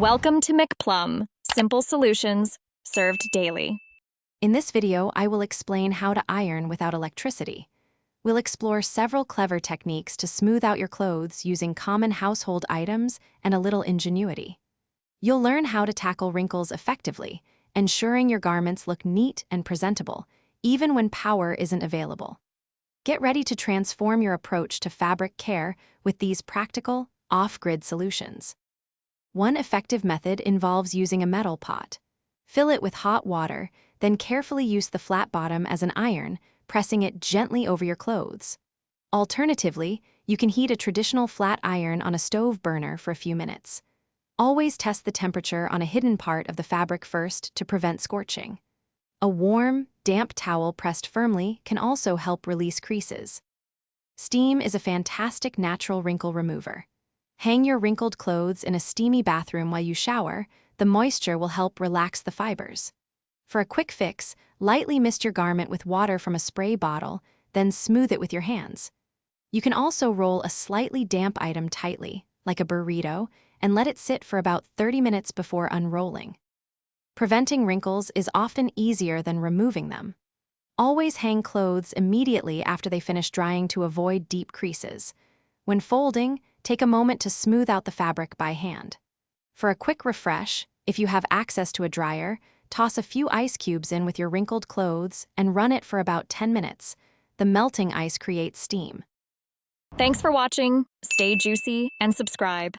Welcome to McPlum, simple solutions served daily. In this video, I will explain how to iron without electricity. We'll explore several clever techniques to smooth out your clothes using common household items and a little ingenuity. You'll learn how to tackle wrinkles effectively, ensuring your garments look neat and presentable, even when power isn't available. Get ready to transform your approach to fabric care with these practical, off-grid solutions. One effective method involves using a metal pot. Fill it with hot water, then carefully use the flat bottom as an iron, pressing it gently over your clothes. Alternatively, you can heat a traditional flat iron on a stove burner for a few minutes. Always test the temperature on a hidden part of the fabric first to prevent scorching. A warm, damp towel pressed firmly can also help release creases. Steam is a fantastic natural wrinkle remover. Hang your wrinkled clothes in a steamy bathroom while you shower. The moisture will help relax the fibers. For a quick fix, lightly mist your garment with water from a spray bottle, then smooth it with your hands. You can also roll a slightly damp item tightly, like a burrito, and let it sit for about 30 minutes before unrolling. Preventing wrinkles is often easier than removing them. Always hang clothes immediately after they finish drying to avoid deep creases. When folding, take a moment to smooth out the fabric by hand. For a quick refresh, if you have access to a dryer, toss a few ice cubes in with your wrinkled clothes and run it for about 10 minutes. The melting ice creates steam. Thanks for watching. Stay juicy and subscribe.